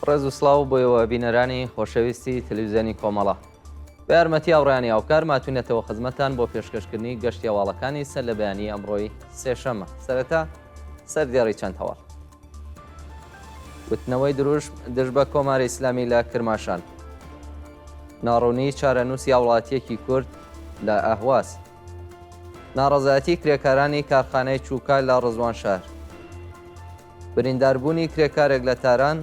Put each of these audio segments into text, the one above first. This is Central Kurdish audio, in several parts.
ڕێز و سڵاو بۆیەوە بینەرانی خۆشەویستی تەلەڤیزیۆنی کۆمەڵە. بە یارمەتی ئاوڕێیانی ئاوکار ماتوونێتەوە خزمەتتان بۆ پێشکەشکردنی گەشتی هەواڵەکانی سەر لە بەیانی ئەمڕۆی سێشەممە. سەرەتا سەردێڕی چەند هەواڵ. وتنەوەی دژ بە کۆماری ئیسلامی لە کرماشان. ناڕوونی چارەنووسی وڵاتیەکی کورد لە ئەهواز. ناڕەزایەتی کرێکارانی کارخانەی چووکە لە ڕزوان شار. برینداربوونی کرێکارێک لە تاران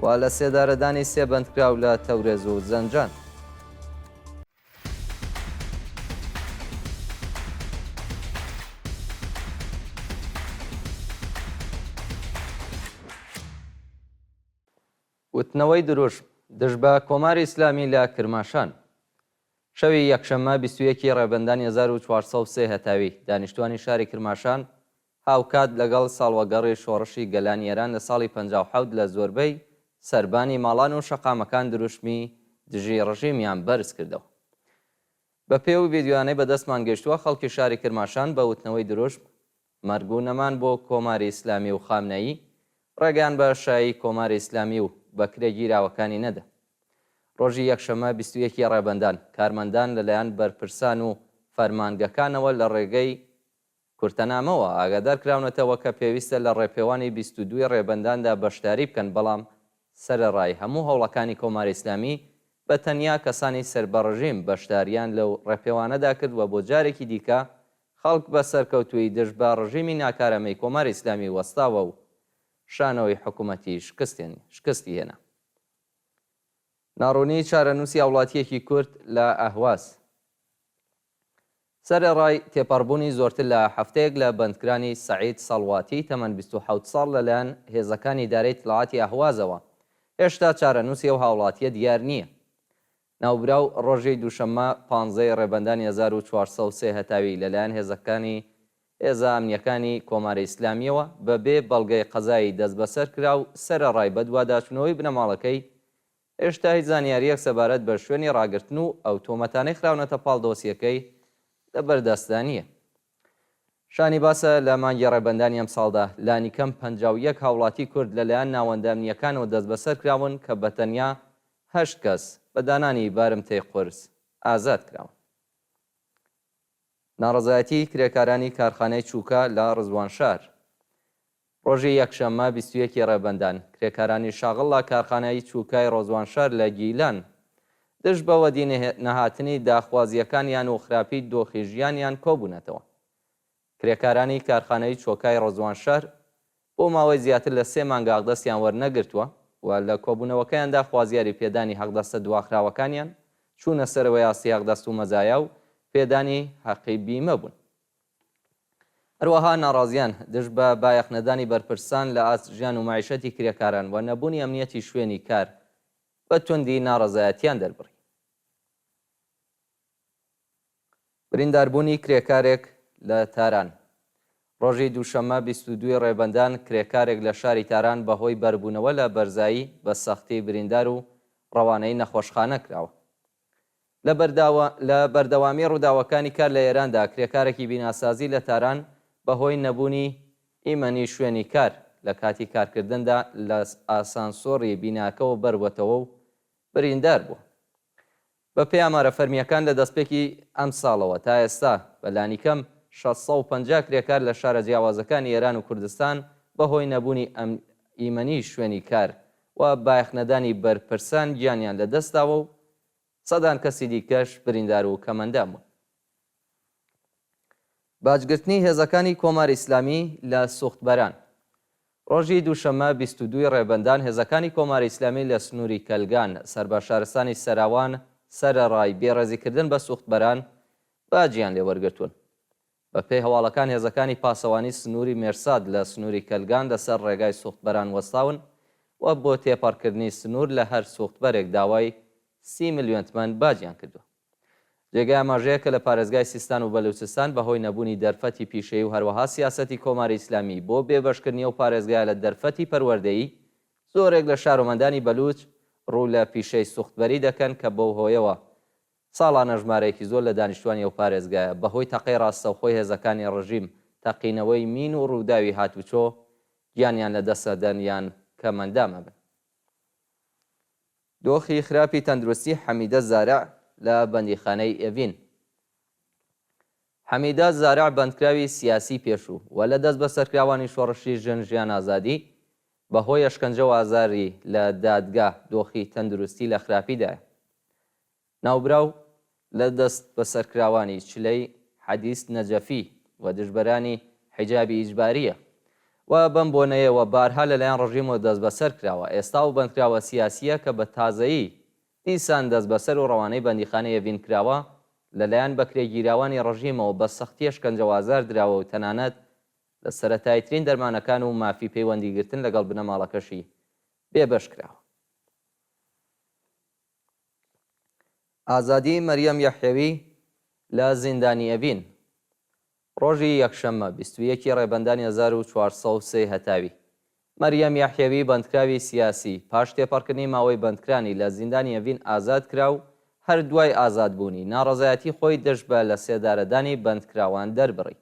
و لە سێدارەدانی سێ بەندکراو لە تەورێز و زەنجان. وتنەوەی دژ بە کۆماری ئیسلامی لە کرماشان. شەوی یەکشەممە 21 ڕێبەندان 1403 هەتاوی دانیشتوانی شاری کرماشان هاوکات لەگەڵ ساڵوەگەڕی شۆڕشی گەلان ئێران لە ساڵی 57 لە زۆربەی سەربانی ماڵان و شەقامەکان دروشمی دژی ڕژیمیان بەرز کردەوە. بە پێ و ڤیددیوانەی بەدەستمان گەشتووە خەڵکی شاری کرماشان بە وتنەوەی دروشت مەرگ و نەمان بۆ کۆماری ئیسلامی و خامنەیی ڕێگان بە شایی کۆماری ئیسلامی و بەکرێ گیراوەکانی نەدا. ڕۆژی یەکشەمە 21 ڕێبەندان کارمەندان لەلایەن بەرپرسان و فەرمانگەکانەوە لە ڕێگەی کورتەنامەوە ئاگادار کراونەتەوە کە پێویستە لە ڕێپێوانی 22 ڕێبەنداندا بەشداری بکەن، بەڵام سەرەڕای هەموو هەوڵەکانی کۆماری ئیسلامی بە تەنیا کەسانی سەربەڕژیم بەشداریان لەو ڕێپێوانەدا کرد و بۆ جارێکی دیکە خەڵک بە سەرکەوتووی دژ بە ڕژیمی ناکارەمەی کۆماری ئیسلامی وەستاوە و شانەوەی حکوومەتی شکستی هێنا. ناڕوونی چارەنووسی وڵاتیەکی کورد لە ئەهواز. سەرەڕای تێپەڕبوونی زۆرتر لە هەفتەیەک لە بەندکرانی سەعید سەڵواتی تەمەن 27 ساڵ لەلایەن هێزەکانی دارەی دڵاتی ئەهوازەوە هێشتا چارەنووسی ئەو هاوڵاتیە دیار نییە. ناوبراو ڕۆژی دووشەممە 15 ڕێبەندان 1403 هەتاوی لەلایەن هێزەکانی هێزە ئەمنیەکانی کۆماری ئیسلامیەوە بەبێ بەڵگەی قەزایی دەست بەسەر کرا و سەرەڕای بە دوواداچوونەوەی بنەماڵەکەی هێشتا هیچ زانیاریەک سەبارەت بە شوێنی ڕاگرتن و ئەو تۆمەتانەی خراونەتە پاڵ دۆسیەکەی لەبەردەستانیە. شانی باسە لە مانگی ڕێبەندانی ئەم ساڵدا لانیکەم 51 هاوڵاتی کورد لەلایەن ناوەندە ئەمنیەکانەوە دەست بەسەر کراون کە بەتەنیا 8 کەس بە دانانی بارمتەی قورس ئازاد کراون. ناڕەزایەتی کرێکارانی کارخانەی چووکە لە ڕزوان شار. ڕۆژی یەکشەممە 21 ڕێبەندان کرێکارانی شاغڵ لە کارخانەی چووکای ڕۆزوان شار لە گیلان دژ بەوە نەهاتنی داخوازیەکانیان و خراپی دۆخی ژیانیان کۆبوونەتەوە. کرێکارانی کارخانەی چۆکای ڕۆزوان شار بۆ ماوەی زیاتر لە 3 مانگە حەقدەستیان وەرنەگرتووە و لە کۆبوونەوەکەیاندا خوازیاری پێدانی حەقدەستە دواخراوەکانیان چوونە سەرەوەی یاستی حەقدەست و مەزایە و پێدانی حەقی بیمە بوون. هەروەها ناڕازیان دژ بە بایەخنەدانی بەرپرسان لە ژیان و معیشەتی کرێکاران و نەبوونی ئەمنیەتی شوێنی کار بە توندی ناڕەزایەتیان دەربڕی. برینداربوونی کرێکارێک لە تاران. ڕۆژی دووشەممە 22 ڕێبەندان کرێکارێک لە شاری تاران بەهۆی بەربوونەوە لە بەرزایی بە سەختی بریندار و ڕەوانەی نەخۆشخانە کراوە. لە بەردەوامی ڕووداوەکانی کار لە ئێراندا کرێکارێکی بیناسازی لە تاران بەهۆی نەبوونی ئیمەنی شوێنی کار لە کاتی کارکردندا لە ئاسانسۆڕی بیناکەەوە بەروەتەوە و بریندار بووە. بە پێی ئامارە فەرمیەکان لە دەستپێکی ئەم ساڵەوە تا ئێستا بەلانیکەم 650 کرێکار لە شارە جیاوازەکانی ئێران و کوردستان بەهۆی نەبوونی ئیمەنی شوێنی کار و بایەخنەدانی بەرپرسان گیانیان لە دەستاوە و سەدان کەسی دیکەش بریندار و کەمەندان بوون. باجگرتنی هێزەکانی کۆماری ئیسلامی لە سوختبەران. ڕۆژی دووشەممە 22 ڕێبەندان هێزەکانی کۆماری ئیسلامی لە سنووری کەلگان سەر بە شارستانی سەراوان سەرەڕای بێڕێزیکردن بە سوختبەران باجیان لێوەرگرتوون. بە پێی هەواڵەکان هێزەکانی پاسەوانی سنووری مێرساد لە سنووری کەلگان لەسەر ڕێگای سوختبەران وەستاون و بۆ تێپەڕکردنی سنوور لە هەر سوختبەرێک داوای 30 ملیۆن تمەن باجیان کردووە. جێگای ئاماژەیە کە لە پارێزگای سیستان و بەلوچستان بەهۆی نەبوونی دەرفەتی پیشەیی و هەروەها سیاسەتی کۆماری ئیسلامی بۆ بێبەشکردنی و پارێزگای لە دەرفەتی پەروەردەیی زۆرێک لە شارۆمەندانی بەلوچ ڕوو لە پیشەی سوختبەری دەکەن کە بەو هۆیەوە ساڵانە ژمارەیەکی زۆر لە دانیشتوانی ئەو پارێزگایە بەهۆی تەقەی ڕاستەوخۆی هێزەکانی ڕژیم تەقینەوەی مین و ڕووداوی هاتوچۆ گیانیان لە دەستەدەنیان کەمەندامە بن. دۆخی خراپی تەندروستی حەمیدە زارع لە بەندیخانەی ئێڤین. حەمیدە زارع بەندکراوی سیاسی پێشوو و لە دەست بە سەرکراوانی شۆڕشی ژن ژیان ئازادی بەهۆی ئەشکەنجە و ئازاری لە دادگا دۆخی تەندروستی لە خراپیدایە. ناوبراو لە دەست بە سەرکراوانی چلەی حەدیس نەجەفی و دژبەرانی حیجابی ئیجباریە و بەم بۆنەیەوە بارها لەلایەن ڕژیمەوە دەست بەسەر کراوە. ئێستا و بەندکراوە سیاسیە کە بە تازەیی دیسان دەست بەسەر و ڕەوانەی بەندیخانەی ئێڤین کراوە لەلایەن بەکرێگیراوانی ڕژیمەوە بە سەختی ئەشکەنجە و ئازار درراوە و تەنانەت لە سەرەتاییترین دەرمانەکان و مافی پەیوەندیگرتن لەگەڵ بنەماڵەکەشی بێبەش کراوە. ئازادی مەریەم یەحیەوی لە زیندانی ئێڤین. ڕۆژی یەکشەممە 21 ڕێبەندانی 1403 هەتاوی مەریەم یەحیەوی بەندکراوی سیاسی پاش تێپەڕکردنی ماوەی بەندکرانی لە زیندانی ئێڤین ئازاد کرا و هەر دوای ئازادبوونی ناڕەزایەتی خۆی دەست بە لە سێدارەدانی بەندکراوان دەربڕی.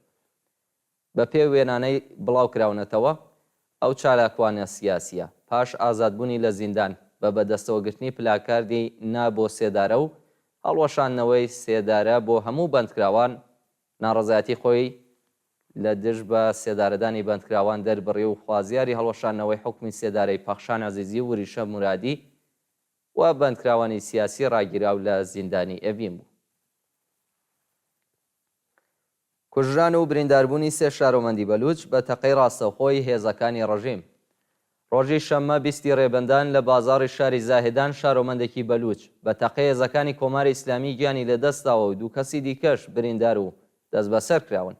بە پێ وێنانەی بڵاوکراونەتەوە ئەو چالاکوانە سیاسیە پاش ئازادبوونی لە زیندان بە بەدەستەوەگرتنی پلاکاردی نابۆ سێدارە و هەڵوەشاندنەوەی سێدارە بۆ هەموو بەندکراوان ناڕەزایەتی خۆی لە دژ بە سێدارەدانی بەندکراوان دەربڕی و خوازیاری هەڵوەشاندنەوەی حکمی سێدارەی پەخشان عەزیزی و وریشە مورادی و بەندکراوانی سیاسی ڕاگیراو لە زیندانی ئێڤین بوو. کوژران و برینداربوونی سێ شارۆمەندی بەلوچ بە تەقەی ڕاستەوخۆی هێزەکانی ڕژیم. ڕۆژی شەممە 20 ڕێبەندان لە بازاڕی شاری زاهێدان شارۆمەندێکی بەلوچ بە تەقەی هێزەکانی کۆماری ئیسلامی گیانی لەدەستاوە و دوو کەسی دیکەش بریندار و دەست بەسەر کراون.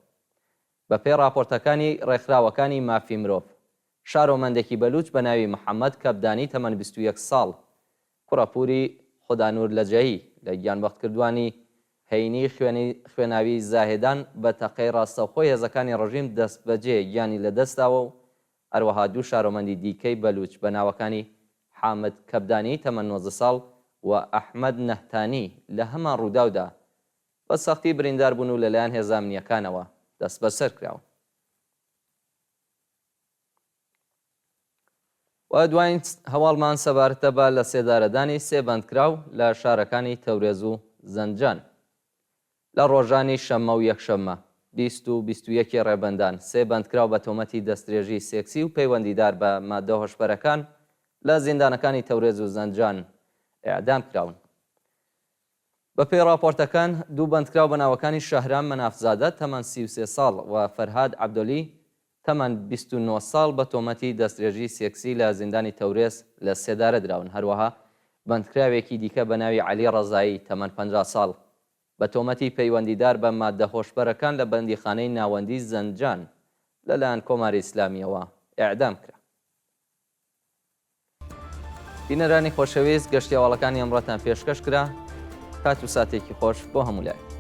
بە پێی راپۆرتەکانی ڕێکخراوەکانی مافی مرۆڤ شارۆمەندێکی بەلوچ بە ناوی محەممەد کەبدانی تەمەن 21 ساڵ کوڕەپوری خودانور لەجەهی لە گیانبەختکردوانی هەینی خوێناوی زاهێدان بە تەقەی ڕاستەوخۆی هێزەکانی ڕژیم دەست بەجێ گیانی لەدەستاوە و هەروەها دوو شارۆمەندی دیکەی بەلوچ بە ناوەکانی حامد کەبدانی تەمەن 19 ساڵ و ئەحمەد نەهتانی لە هەمان ڕووداودا بە سەختی بریندار بوون و لەلایەن هێزە ئەمنیەکانەوە دەست بەسەر کراون. و دوایین هەواڵمان سەبارەتە بە لە سێدارەدانی سێ بەندکراو لە شارەکانی تەورێز و زەنجان. لە ڕۆژانی شەممە و یەکشەممە 20 و 21 ڕێبەندان سێ بەندکراو بە تۆمەتی دەستدرێژی سێکسی و پەیوەندیدار بە مادە هۆشبەرەکان لە زیندانەکانی تەورێز و زەنجان ئێعدام کراون. بە پێی راپۆرتەکان دوو بەندکراو بە ناوەکانی شەهرام مەنافزادە تەمەن 33 ساڵ و فەرهاد عەبدولی تەمەن 29 ساڵ بە تۆمەتی دەستدرێژی سێکسی لە زیندانی تەورێز لە سێدارە دراون. هەروەها بەندکراوێکی دیکە بە ناوی عەلی ڕەزایی تەمەن 50 ساڵ بە تۆمەتی پەیوەندیدار بە مادە هۆشبەرەکان لە بەندیخانەی ناوەندی زەنجان لەلایەن کۆماری ئیسلامیەوە ئێعدام کرا. بینەرانی خۆشەویست گەشتی هەواڵەکانی ئەمڕۆتان پێشکەش کرا. کات و ساتێکی خۆش بۆ هەموو لای.